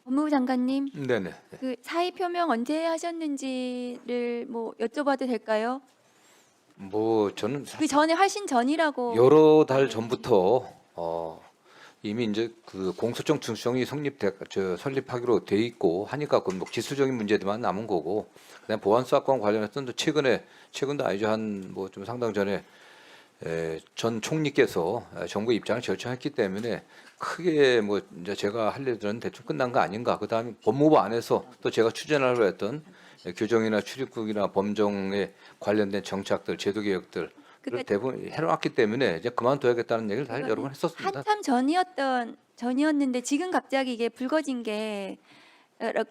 법무부 장관님, 네네. 그 사의 표명 언제 하셨는지를 뭐 여쭤봐도 될까요? 뭐 저는 그 전에 훨씬 전이라고. 여러 달 전부터 이미 이제 그 공소청 중수청이 설립하기로 돼 있고 하니까 그 뭐 기술적인 문제들만 남은 거고, 그다음 보안 수사권 관련해서는 또 최근도 아니죠, 한 뭐 좀 상당 전에 전 총리께서 정부 입장을 결정했기 때문에 크게 뭐 이제 제가 할 일들은 대충 끝난 거 아닌가. 그다음에 법무부 안에서 또 제가 추진하려고 했던 규정이나 출입국이나 범정에 관련된 정착들, 제도 개혁들 을 그러니까 대부분 해놨기 때문에 이제 그만둬야겠다는 얘기를 다 여러 번 했었습니다. 한참 전이었는데 지금 갑자기 이게 불거진 게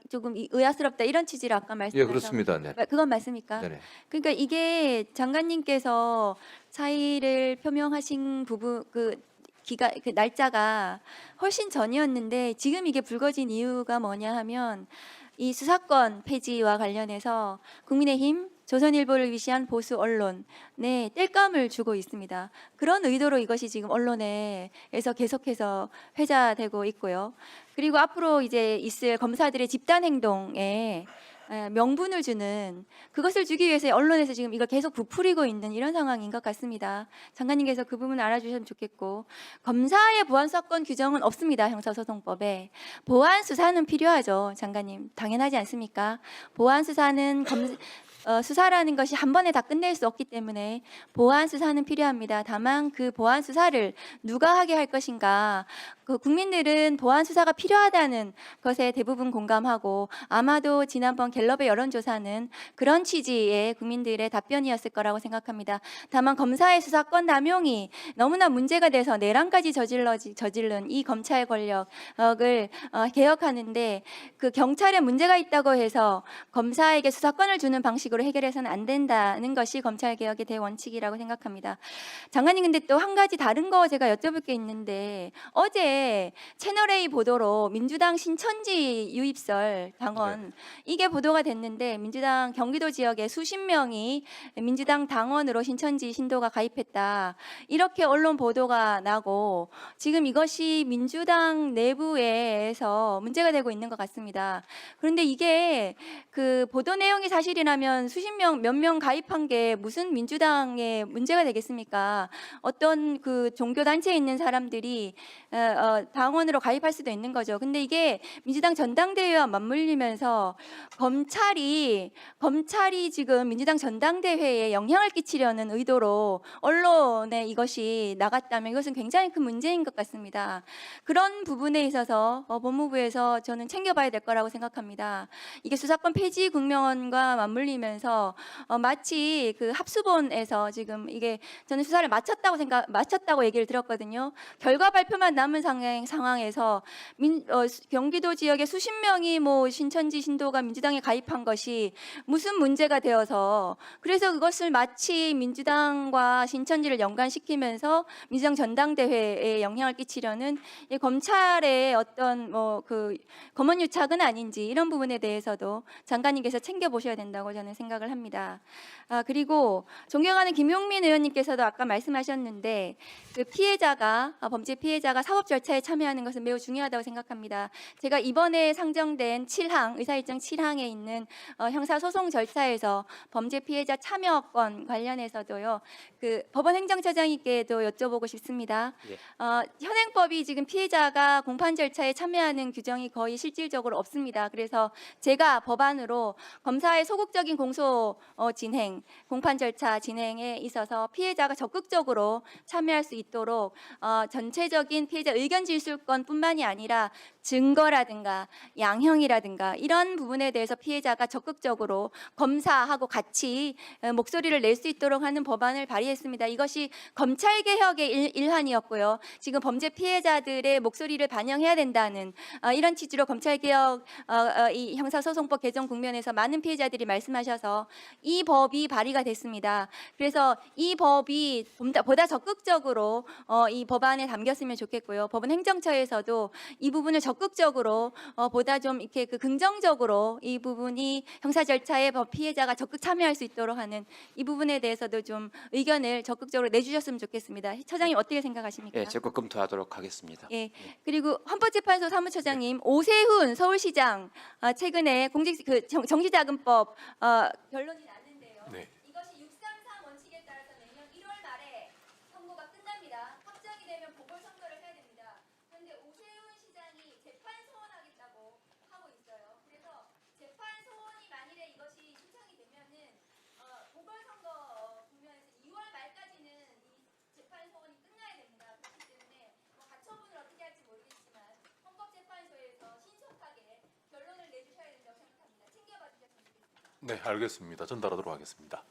조금 의아스럽다 이런 취지로 아까 예, 말씀하셔서 그렇습니다. 네. 그건 맞습니까? 네네. 그러니까 이게 장관님께서 사의를 표명하신 부분 그 날짜가 훨씬 전이었는데 지금 이게 불거진 이유가 뭐냐 하면 이 수사권 폐지와 관련해서 국민의힘 조선일보를 위시한 보수 언론에 땔감을 주고 있습니다. 그런 의도로 이것이 지금 언론에서 계속해서 회자되고 있고요. 그리고 앞으로 이제 있을 검사들의 집단 행동에 명분을 주는, 그것을 주기 위해서 언론에서 지금 이걸 계속 부풀리고 있는 이런 상황인 것 같습니다. 장관님께서 그 부분 알아주셨으면 좋겠고, 검사의 보안 수사권 규정은 없습니다. 형사소송법에. 보안 수사는 필요하죠, 장관님. 당연하지 않습니까? 보안 수사는 수사라는 것이 한 번에 다 끝낼 수 없기 때문에 보안 수사는 필요합니다. 다만 그 보안 수사를 누가 하게 할 것인가, 그 국민들은 보안 수사가 필요하다는 것에 대부분 공감하고, 아마도 지난번 갤럽의 여론조사는 그런 취지의 국민들의 답변이었을 거라고 생각합니다. 다만 검사의 수사권 남용이 너무나 문제가 돼서 내란까지 저질른 이 검찰 권력을 개혁하는데, 그 경찰에 문제가 있다고 해서 검사에게 수사권을 주는 방식으로 해결해서는 안 된다는 것이 검찰개혁의 대원칙이라고 생각합니다. 장관님, 근데 또 한 가지 다른 거 제가 여쭤볼 게 있는데, 어제 채널A 보도로 민주당 신천지 유입설 당원, 이게 보도가 됐는데, 민주당 경기도 지역에 수십 명이 민주당 당원으로 신천지 신도가 가입했다, 이렇게 언론 보도가 나고 지금 이것이 민주당 내부에서 문제가 되고 있는 것 같습니다. 그런데 이게 그 보도 내용이 사실이라면 수십 명, 몇 명 가입한 게 무슨 민주당에 문제가 되겠습니까? 어떤 그 종교 단체에 있는 사람들이 당원으로 가입할 수도 있는 거죠. 근데 이게 민주당 전당대회와 맞물리면서 검찰이 지금 민주당 전당대회에 영향을 끼치려는 의도로 언론에 이것이 나갔다면 이것은 굉장히 큰 문제인 것 같습니다. 그런 부분에 있어서 법무부에서 저는 챙겨봐야 될 거라고 생각합니다. 이게 수사권 폐지 국면과 맞물리면서 마치 그 합수본에서 지금 이게 저는 수사를 마쳤다고 얘기를 들었거든요. 결과 발표만 남은 상황에서 경기도 지역에 수십 명이 뭐 신천지 신도가 민주당에 가입한 것이 무슨 문제가 되어서, 그래서 그것을 마치 민주당과 신천지를 연관시키면서 민주당 전당대회에 영향을 끼치려는 이 검찰의 어떤 뭐 그 검언유착은 아닌지, 이런 부분에 대해서도 장관님께서 챙겨보셔야 된다고 저는 생각을 합니다. 그리고 존경하는 김용민 의원님께서도 아까 말씀하셨는데, 그 범죄 피해자가 사법 절차에 참여하는 것은 매우 중요하다고 생각합니다. 제가 이번에 상정된 7항, 의사일정 7항에 있는 형사소송 절차에서 범죄 피해자 참여권 관련해서도요, 그 법원 행정처장님께도 여쭤보고 싶습니다. 예. 현행법이 지금 피해자가 공판 절차에 참여하는 규정이 거의 실질적으로 없습니다. 그래서 제가 법안으로 검사의 소극적인 공소 진행, 공판 절차 진행에 있어서 피해자가 적극적으로 참여할 수 있도록 전체적인 피해자 의견 질술권뿐만이 아니라 증거라든가 양형이라든가 이런 부분에 대해서 피해자가 적극적으로 검사하고 같이 목소리를 낼 수 있도록 하는 법안을 발의했습니다. 이것이 검찰개혁의 일환이었고요. 지금 범죄 피해자들의 목소리를 반영해야 된다는 이런 취지로 검찰개혁 이 형사소송법 개정 국면에서 많은 피해자들이 말씀하셔서 이 법이 발의가 됐습니다. 그래서 이 법이 보다 적극적으로 이 법안에 담겼으면 좋겠고요. 법원 행정처에서도 이 부분을 적극적으로 보다 좀 이렇게 그 긍정적으로 이 부분이 형사 절차에 피해자가 적극 참여할 수 있도록 하는 이 부분에 대해서도 좀 의견을 적극적으로 내주셨으면 좋겠습니다. 처장님 어떻게 생각하십니까? 예, 적극 검토하도록 하겠습니다. 예. 그리고 헌법재판소 사무처장님, 오세훈 서울시장 최근에 정치자금법 결론이 났는데요. 네. 이것이 633 원칙에 따라서 내년 1월 말에 선거가 끝납니다. 확정이 되면 보궐선거를 해야 됩니다. 그런데 오세훈 시장이 재판 소원하겠다고 하고 있어요. 그래서 재판 소원이 만일에 이것이 신청이 되면은 보궐선거 국면에서 2월 말까지는 이 재판 소원이 끝나야 됩니다. 그렇기 때문에 뭐 가처분을 어떻게 할지 모르겠지만 헌법재판소에서 신속하게 결론을 내주셔야 된다고 생각합니다. 챙겨봐 주셨으면 좋겠습니다. 네, 알겠습니다. 전달하도록 하겠습니다.